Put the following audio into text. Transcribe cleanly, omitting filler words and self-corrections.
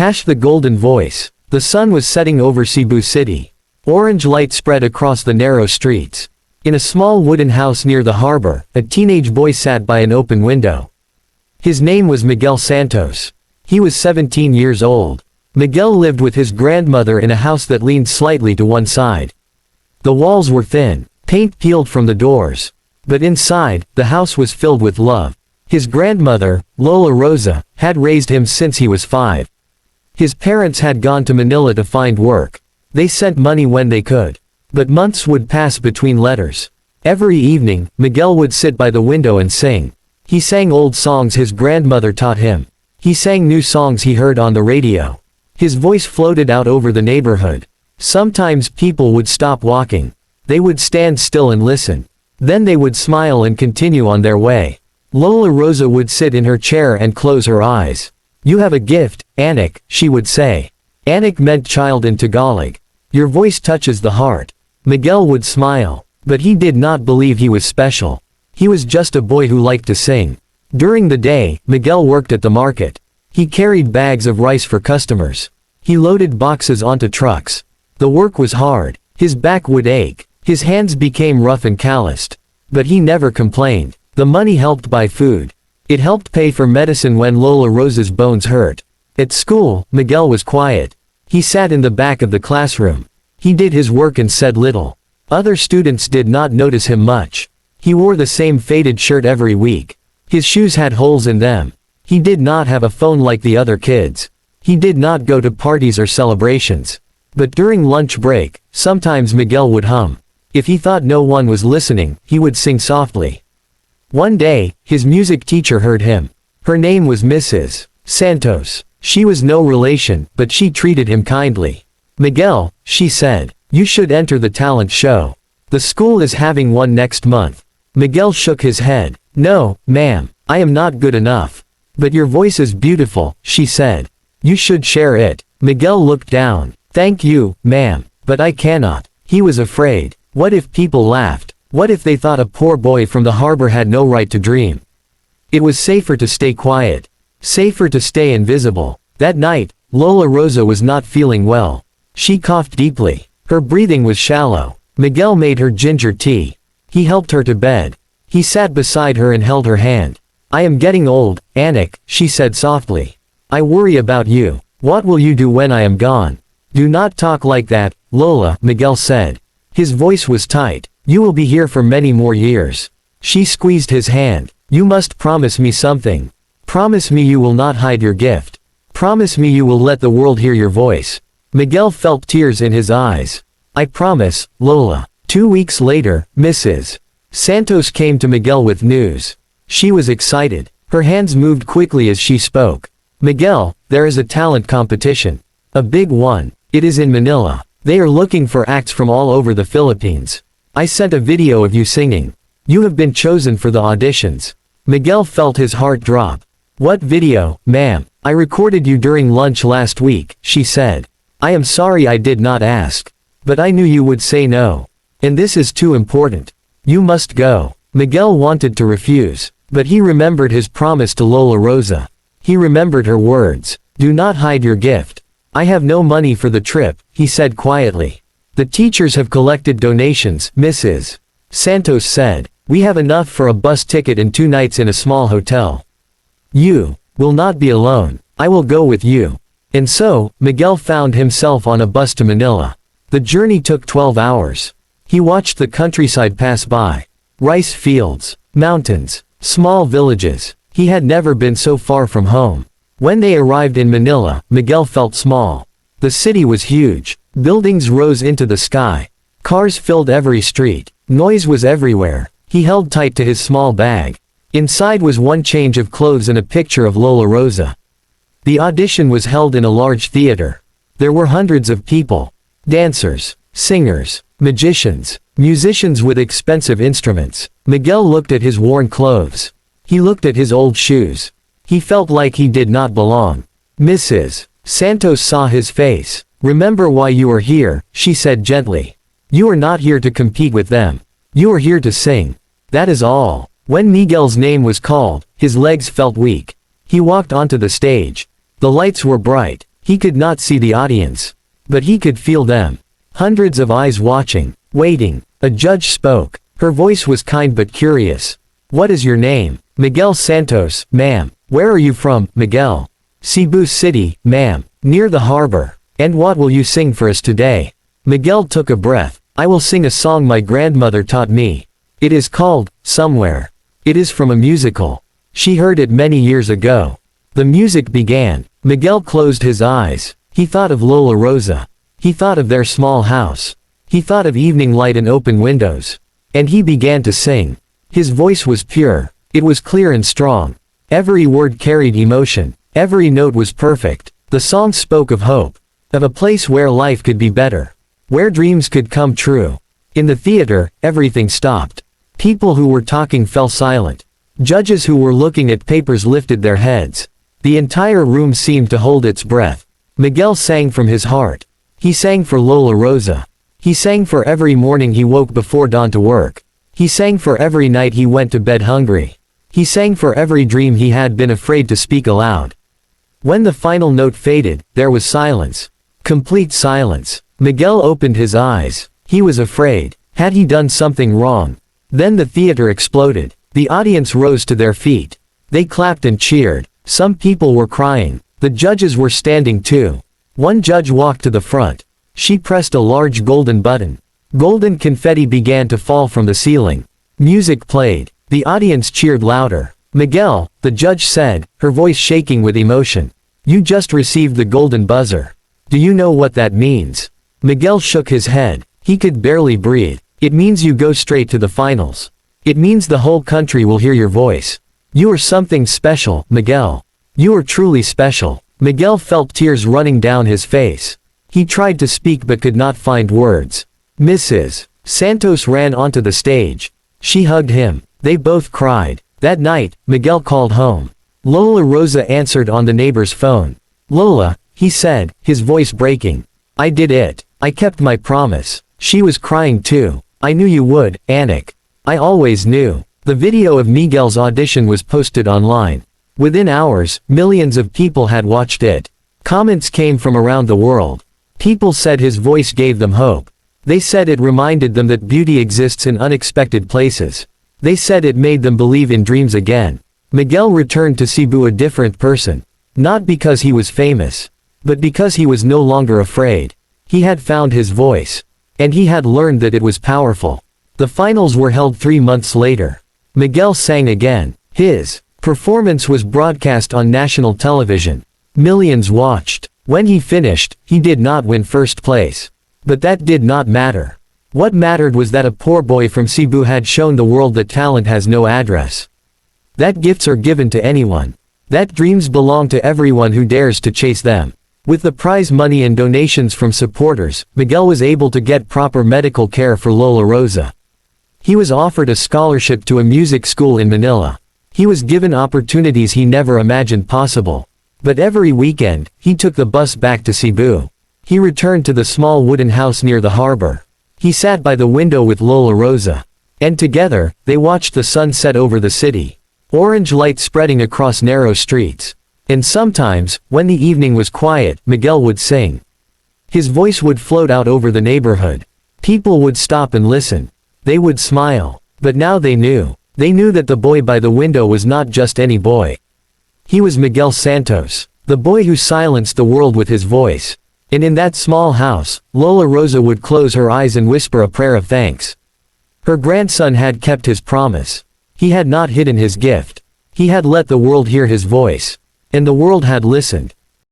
Hash the golden voice. The sun was setting over Cebu City. Orange light spread across the narrow streets. In a small wooden house near the harbor, a teenage boy sat by an open window. His name was Miguel Santos. He was 17 years old. Miguel lived with his grandmother in a house that leaned slightly to one side. The walls were thin, paint peeled from the doors. But inside, the house was filled with love. His grandmother, Lola Rosa, had raised him since he was 5. His parents had gone to Manila to find work. They sent money when they could. But months would pass between letters. Every evening, Miguel would sit by the window and sing. He sang old songs his grandmother taught him. He sang new songs he heard on the radio. His voice floated out over the neighborhood. Sometimes people would stop walking. They would stand still and listen. Then they would smile and continue on their way. Lola Rosa would sit in her chair and close her eyes. "You have a gift, Anak," she would say. Anak meant child in Tagalog. "Your voice touches the heart." Miguel would smile. But he did not believe he was special. He was just a boy who liked to sing. During the day, Miguel worked at the market. He carried bags of rice for customers. He loaded boxes onto trucks. The work was hard. His back would ache. His hands became rough and calloused. But he never complained. The money helped buy food. It helped pay for medicine when Lola Rosa's bones hurt. At school, Miguel was quiet. He sat in the back of the classroom. He did his work and said little. Other students did not notice him much. He wore the same faded shirt every week. His shoes had holes in them. He did not have a phone like the other kids. He did not go to parties or celebrations. But during lunch break, sometimes Miguel would hum. If he thought no one was listening, he would sing softly. One day, his music teacher heard him. Her name was Mrs. Santos. She was no relation, but she treated him kindly. "Miguel," she said, "you should enter the talent show. The school is having one next month." Miguel shook his head. "No, ma'am, I am not good enough." "But your voice is beautiful," she said. "You should share it." Miguel looked down. "Thank you, ma'am, but I cannot." He was afraid. What if people laughed? What if they thought a poor boy from the harbor had no right to dream? It was safer to stay quiet. Safer to stay invisible. That night, Lola Rosa was not feeling well. She coughed deeply. Her breathing was shallow. Miguel made her ginger tea. He helped her to bed. He sat beside her and held her hand. "I am getting old, Anak," she said softly. "I worry about you. What will you do when I am gone?" "Do not talk like that, Lola," Miguel said. His voice was tight. "You will be here for many more years." She squeezed his hand. "You must promise me something. Promise me you will not hide your gift. Promise me you will let the world hear your voice." Miguel felt tears in his eyes. "I promise, Lola." 2 weeks later, Mrs. Santos came to Miguel with news. She was excited. Her hands moved quickly as she spoke. "Miguel, there is a talent competition. A big one. It is in Manila. They are looking for acts from all over the Philippines. I sent a video of you singing. You have been chosen for the auditions." Miguel felt his heart drop. "What video, ma'am?" "I recorded you during lunch last week," she said. "I am sorry I did not ask. But I knew you would say no. And this is too important. You must go." Miguel wanted to refuse. But he remembered his promise to Lola Rosa. He remembered her words. "Do not hide your gift." "I have no money for the trip," he said quietly. "The teachers have collected donations," Mrs. Santos said. "We have enough for a bus ticket and 2 nights in a small hotel. You will not be alone. I will go with you." And so, Miguel found himself on a bus to Manila. The journey took 12 hours. He watched the countryside pass by. Rice fields, mountains, small villages. He had never been so far from home. When they arrived in Manila, Miguel felt small. The city was huge. Buildings rose into the sky. Cars filled every street. Noise was everywhere. He held tight to his small bag. Inside was one change of clothes and a picture of Lola Rosa. The audition was held in a large theater. There were hundreds of people. Dancers, singers, magicians, musicians with expensive instruments. Miguel looked at his worn clothes. He looked at his old shoes. He felt like he did not belong. Mrs. Santos saw his face. "Remember why you are here," she said gently. "You are not here to compete with them. You are here to sing. That is all." When Miguel's name was called, his legs felt weak. He walked onto the stage. The lights were bright. He could not see the audience. But he could feel them. Hundreds of eyes watching, waiting. A judge spoke. Her voice was kind but curious. What is your name? Miguel Santos, ma'am. Where are you from, Miguel? Cebu City, ma'am. Near the harbor. And what will you sing for us today? Miguel took a breath. I will sing a song my grandmother taught me. It is called, Somewhere. It is from a musical. She heard it many years ago. The music began. Miguel closed his eyes. He thought of Lola Rosa. He thought of their small house. He thought of evening light and open windows. And he began to sing. His voice was pure. It was clear and strong. Every word carried emotion. Every note was perfect. The song spoke of hope. Of a place where life could be better. Where dreams could come true. In the theater, everything stopped. People who were talking fell silent. Judges who were looking at papers lifted their heads. The entire room seemed to hold its breath. Miguel sang from his heart. He sang for Lola Rosa. He sang for every morning he woke before dawn to work. He sang for every night he went to bed hungry. He sang for every dream he had been afraid to speak aloud. When the final note faded, there was silence. Complete silence. Miguel opened his eyes. He was afraid. Had he done something wrong? Then the theater exploded. The audience rose to their feet. They clapped and cheered. Some people were crying. The judges were standing too. One judge walked to the front. She pressed a large golden button. Golden confetti began to fall from the ceiling. Music played. The audience cheered louder. Miguel, the judge said, her voice shaking with emotion. You just received the golden buzzer. Do you know what that means? Miguel shook his head. He could barely breathe. It means you go straight to the finals. It means the whole country will hear your voice. You are something special, Miguel. You are truly special. Miguel felt tears running down his face. He tried to speak but could not find words. Mrs. Santos ran onto the stage. She hugged him. They both cried. That night, Miguel called home. Lola Rosa answered on the neighbor's phone. Lola, he said, his voice breaking. I did it. I kept my promise. She was crying too. I knew you would, Anik. I always knew. The video of Miguel's audition was posted online. Within hours, millions of people had watched it. Comments came from around the world. People said his voice gave them hope. They said it reminded them that beauty exists in unexpected places. They said it made them believe in dreams again. Miguel returned to Cebu a different person. Not because he was famous. But because he was no longer afraid. He had found his voice. And he had learned that it was powerful. The finals were held 3 months later. Miguel sang again. His performance was broadcast on national television. Millions watched. When he finished, he did not win first place. But that did not matter. What mattered was that a poor boy from Cebu had shown the world that talent has no address. That gifts are given to anyone. That dreams belong to everyone who dares to chase them. With the prize money and donations from supporters, Miguel was able to get proper medical care for Lola Rosa. He was offered a scholarship to a music school in Manila. He was given opportunities he never imagined possible. But every weekend, he took the bus back to Cebu. He returned to the small wooden house near the harbor. He sat by the window with Lola Rosa. And together, they watched the sun set over the city. Orange light spreading across narrow streets. And sometimes, when the evening was quiet, Miguel would sing. His voice would float out over the neighborhood. People would stop and listen. They would smile. But now they knew. They knew that the boy by the window was not just any boy. He was Miguel Santos, the boy who silenced the world with his voice. And in that small house, Lola Rosa would close her eyes and whisper a prayer of thanks. Her grandson had kept his promise. He had not hidden his gift. He had let the world hear his voice. And the world had listened.